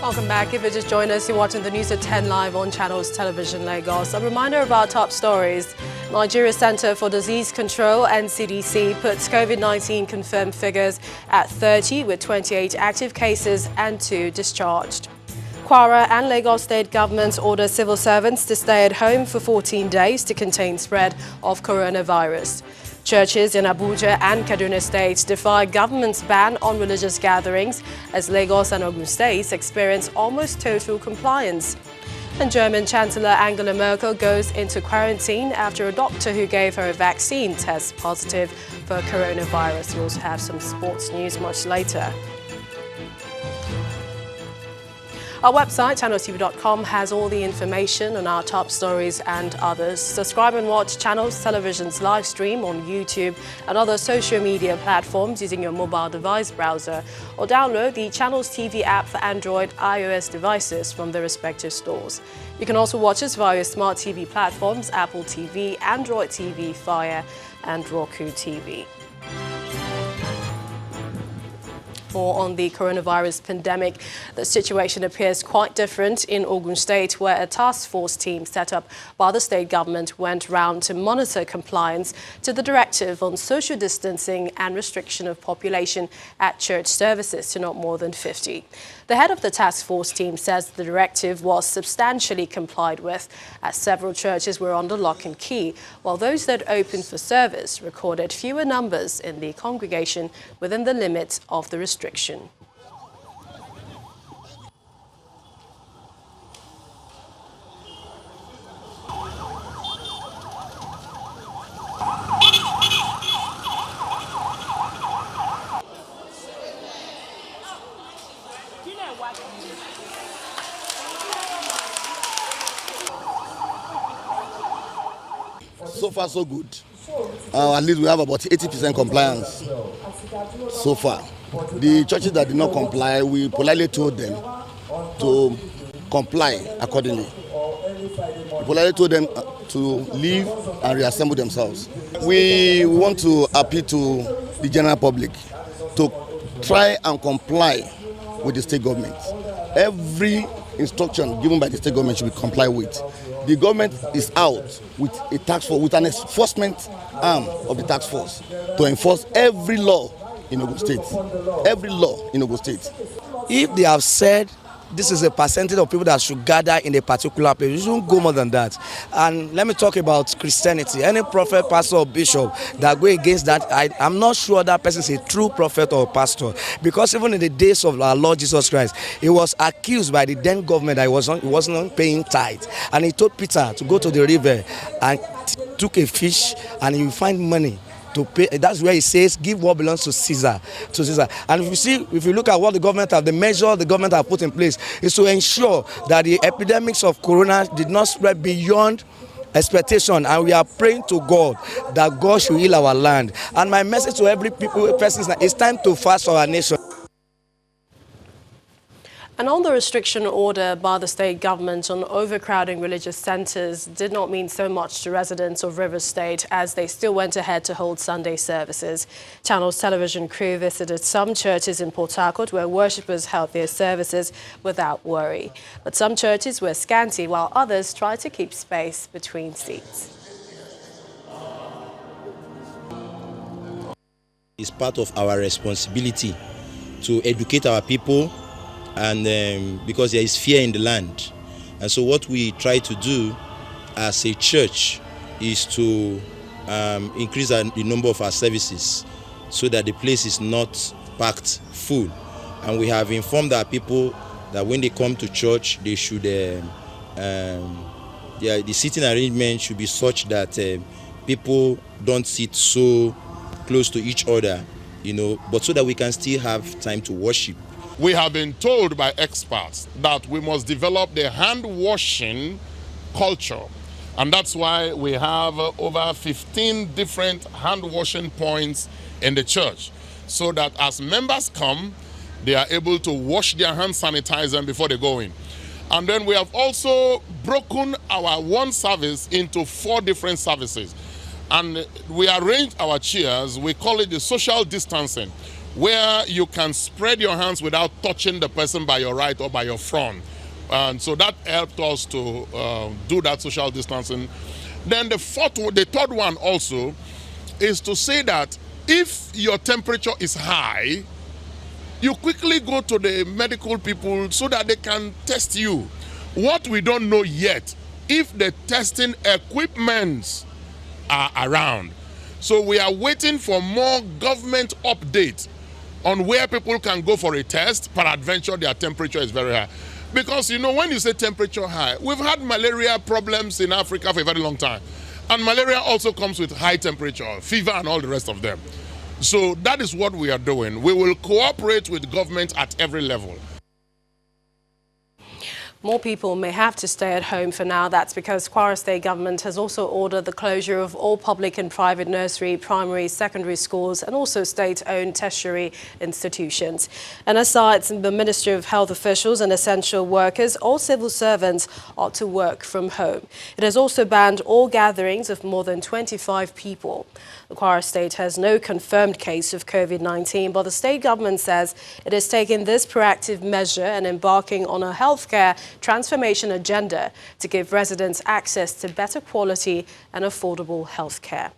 Welcome back. If you just joined us, you're watching the news at 10 live on Channels Television Lagos. A reminder of our top stories. Nigeria Center for Disease Control (NCDC) puts COVID-19 confirmed figures at 30 with 28 active cases and 2 discharged. Kwara and Lagos state governments order civil servants to stay at home for 14 days to contain spread of coronavirus. Churches in Abuja and Kaduna states defy government's ban on religious gatherings as Lagos and Ogun states experience almost total compliance. And German Chancellor Angela Merkel goes into quarantine after a doctor who gave her a vaccine tests positive for coronavirus. We also have some sports news much later. Our website, channelstv.com, has all the information on our top stories and others. Subscribe and watch Channels Television's live stream on YouTube and other social media platforms using your mobile device browser, or download the Channels TV app for Android, iOS devices from the respective stores. You can also watch us via smart TV platforms, Apple TV, Android TV, Fire, and Roku TV. More on the coronavirus pandemic. The situation appears quite different in Ogun State, where a task force team set up by the state government went round to monitor compliance to the directive on social distancing and restriction of population at church services to not more than 50. The head of the task force team says the directive was substantially complied with, as several churches were under lock and key, while those that opened for service recorded fewer numbers in the congregation within the limits of the restriction. So far, so good. At least we have about 80% compliance so far. The churches that did not comply, we politely told them to comply accordingly. We politely told them to leave and reassemble themselves. We want to appeal to the general public to try and comply with the state government. Every instruction given by the state government should be complied with. The government is out with a task force, with an enforcement arm of the task force to enforce every law in Ogun State. Every law in Ogun State. If they have said this is a percentage of people that should gather in a particular place, you shouldn't go more than that. And let me talk about Christianity. Any prophet, pastor, or bishop that go against that, I'm not sure that person is a true prophet or pastor. Because even in the days of our Lord Jesus Christ, he was accused by the then government that he wasn't paying tithe. And he told Peter to go to the river and took a fish and he will find money to pay. That's where he says, give what belongs to Caesar. And if you look at what the measure the government have put in place is to ensure that the epidemics of corona did not spread beyond expectation, and we are praying to God that God should heal our land. And my message to every person is that it's time to fast for our nation. And on the restriction order by the state government on overcrowding religious centres did not mean so much to residents of Rivers State as they still went ahead to hold Sunday services. Channels Television crew visited some churches in Port Harcourt where worshippers held their services without worry. But some churches were scanty while others tried to keep space between seats. It's part of our responsibility to educate our people, and because there is fear in the land. And so what we try to do as a church is to increase the number of our services so that the place is not packed full. And we have informed our people that when they come to church, they should the seating arrangement should be such that people don't sit so close to each other, but so that we can still have time to worship. We have been told by experts that we must develop the hand-washing culture. And that's why we have over 15 different hand-washing points in the church, so that as members come, they are able to wash their hand, sanitize them before they go in. And then we have also broken our one service into 4 different services. And we arrange our chairs, we call it the social distancing. where you can spread your hands without touching the person by your right or by your front. And so that helped us to do that social distancing. Then the third one also is to say that if your temperature is high, you quickly go to the medical people so that they can test you. What we don't know yet, if the testing equipments are around. So we are waiting for more government updates on where people can go for a test, peradventure their temperature is very high. Because, when you say temperature high, we've had malaria problems in Africa for a very long time. And malaria also comes with high temperature, fever and all the rest of them. So that is what we are doing. We will cooperate with government at every level. More people may have to stay at home for now. That's because Kwara State government has also ordered the closure of all public and private nursery, primary, secondary schools and also state-owned tertiary institutions. And aside from the Ministry of Health officials and essential workers, all civil servants are to work from home. It has also banned all gatherings of more than 25 people. The Kwara State has no confirmed case of COVID-19, but the state government says it is taking this proactive measure and embarking on a healthcare transformation agenda to give residents access to better quality and affordable healthcare.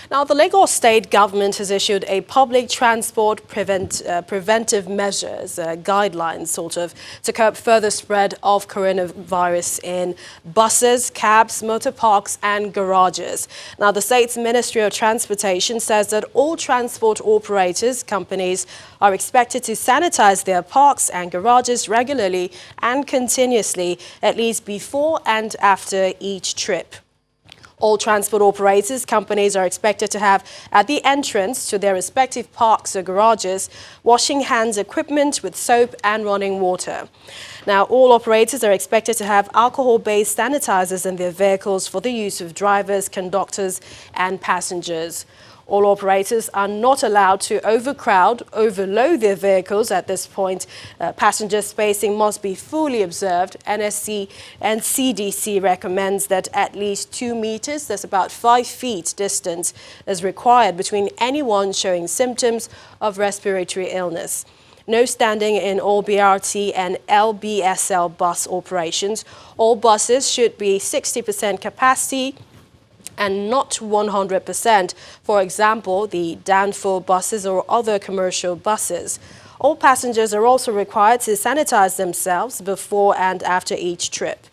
Now, the Lagos State government has issued a public transport preventive measures guidelines, to curb further spread of coronavirus in buses, cabs, motor parks and garages. Now, the state's Ministry of Transportation says that all transport operators, companies, are expected to sanitize their parks and garages regularly and continuously, at least before and after each trip. All transport operators, companies are expected to have at the entrance to their respective parks or garages washing hands equipment with soap and running water. Now, all operators are expected to have alcohol-based sanitizers in their vehicles for the use of drivers, conductors and passengers. All operators are not allowed to overload their vehicles at this point. Passenger spacing must be fully observed. NSC and CDC recommends that at least 2 meters, that's about 5 feet distance, is required between anyone showing symptoms of respiratory illness. No standing in all BRT and LBSL bus operations. All buses should be 60% capacity and not 100%. For example, the Danfo buses or other commercial buses. All passengers are also required to sanitize themselves before and after each trip.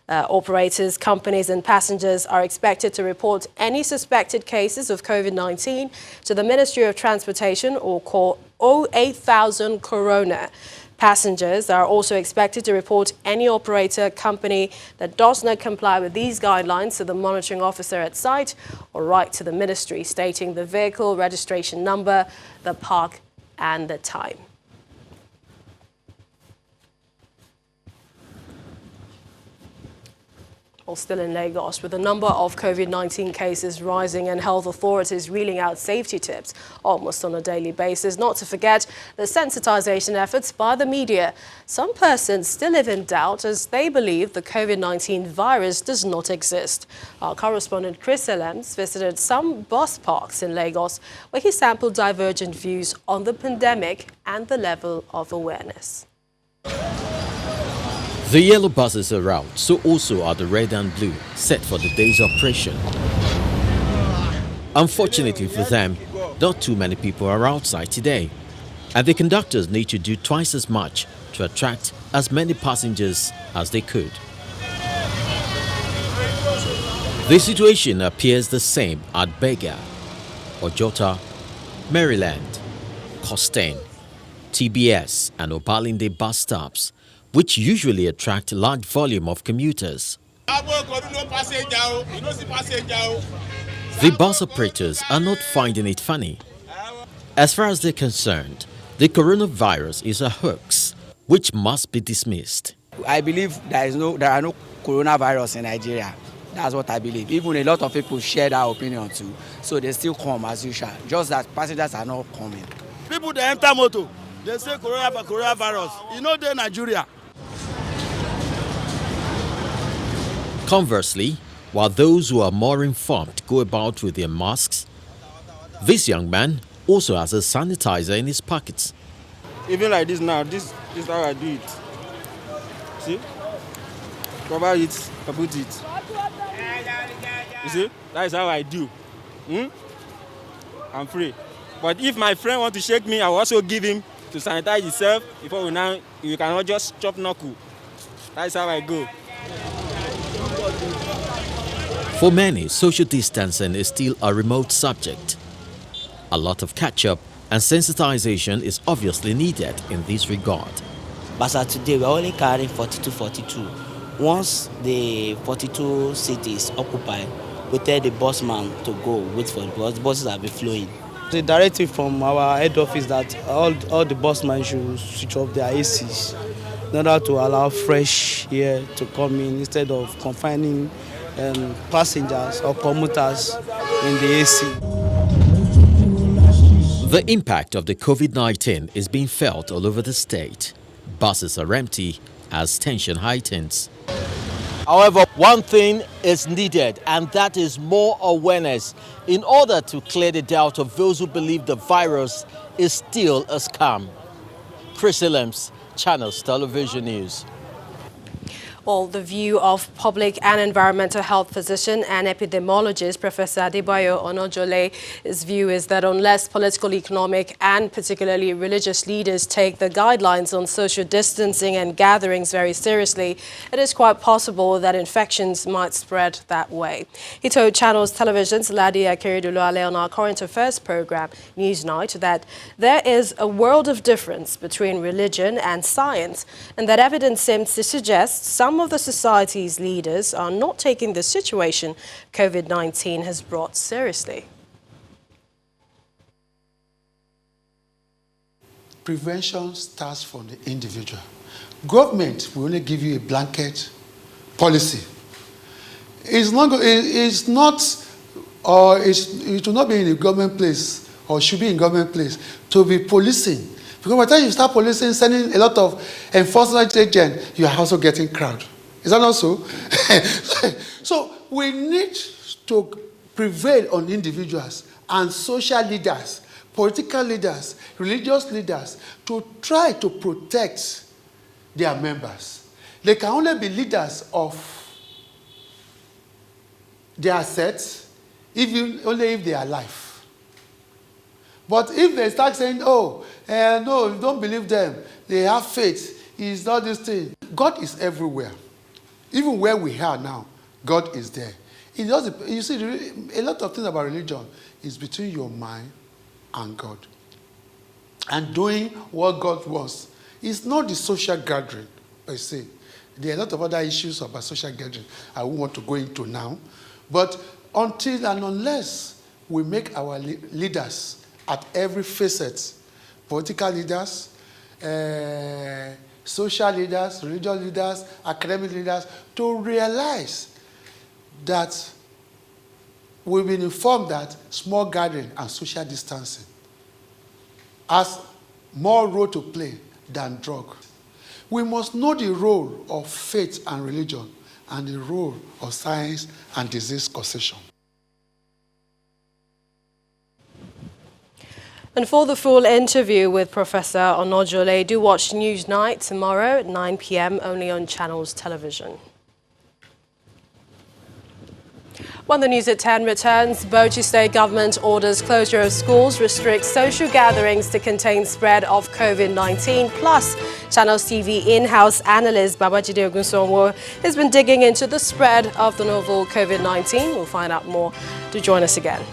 Operators, companies and passengers are expected to report any suspected cases of COVID-19 to the Ministry of Transportation or call 08000 Corona. Passengers are also expected to report any operator company that does not comply with these guidelines to the monitoring officer at site or write to the ministry stating the vehicle registration number, the park and the time. Well, still in Lagos, with the number of COVID-19 cases rising and health authorities reeling out safety tips almost on a daily basis, not to forget the sensitization efforts by the media. Some persons still live in doubt as they believe the COVID-19 virus does not exist. Our correspondent Chris Elems visited some bus parks in Lagos where he sampled divergent views on the pandemic and the level of awareness. The yellow buses are out, so also are the red and blue, set for the day's operation. Unfortunately for them, not too many people are outside today, and the conductors need to do twice as much to attract as many passengers as they could. The situation appears the same at Bega, Ojota, Maryland, Costain, TBS and Obalinde bus stops, which usually attract a large volume of commuters. The bus operators are not finding it funny. As far as they're concerned, the coronavirus is a hoax, which must be dismissed. I believe there are no coronavirus in Nigeria. That's what I believe. Even a lot of people share that opinion too. So they still come as usual. Just that passengers are not coming. People they enter motor, they say coronavirus. You know they're Nigeria. Conversely, while those who are more informed go about with their masks, This young man also has a sanitizer in his pocket. Even like this now, this is how I do it. See? Cover it, I put it. You see? That is how I do. I'm free. But if my friend want to shake me, I will also give him to sanitize himself before you cannot just chop knuckle. That is how I go. For many, social distancing is still a remote subject. A lot of catch-up and sensitization is obviously needed in this regard. But as today, we're only carrying 42. Once the 42 seat is occupied, we tell the bossman to go wait for the bus. The buses will be flowing. The directive from our head office that all the busmen should switch off their ACs in order to allow fresh air to come in instead of confining passengers or commuters in the AC. The impact of the COVID-19 is being felt all over the state. Buses are empty as tension heightens. However, one thing is needed, and that is more awareness in order to clear the doubt of those who believe the virus is still a scam. Chris Illems, Channels Television News. Well, the view of public and environmental health physician and epidemiologist Professor Adebayo Onojole's view is that unless political, economic and particularly religious leaders take the guidelines on social distancing and gatherings very seriously, it is quite possible that infections might spread that way. He told Channels Television's Ladi Akeredoluale on our Current Affairs program, Newsnight, that there is a world of difference between religion and science, and that evidence seems to suggest some of the society's leaders are not taking the situation COVID-19 has brought seriously. Prevention starts from the individual. Government will only give you a blanket policy. It will not be in a government place or should be in government place to be policing. Because by the time you start policing, sending a lot of enforcement agents, you are also getting crowd. Is that not so? So we need to prevail on individuals and social leaders, political leaders, religious leaders to try to protect their members. They can only be leaders of their assets only if they are alive. But if they start saying, no, don't believe them, they have faith, it's not this thing. God is everywhere. Even where we are now, God is there. You see, a lot of things about religion is between your mind and God. And doing what God wants. It's not the social gathering, per se. There are a lot of other issues about social gathering I won't want to go into now. But until and unless we make our leaders at every facet, political leaders, social leaders, religious leaders, academic leaders, to realize that we've been informed that small gathering and social distancing has more role to play than drug. We must know the role of faith and religion and the role of science and disease causation. And for the full interview with Professor Onojole, do watch Newsnight tomorrow at 9 p.m. only on Channels Television. When the news at 10 returns, Bauchi State government orders closure of schools, restricts social gatherings to contain spread of COVID-19. Plus, Channels TV in-house analyst Babajide Ogun has been digging into the spread of the novel COVID-19. We'll find out more. Do join us again.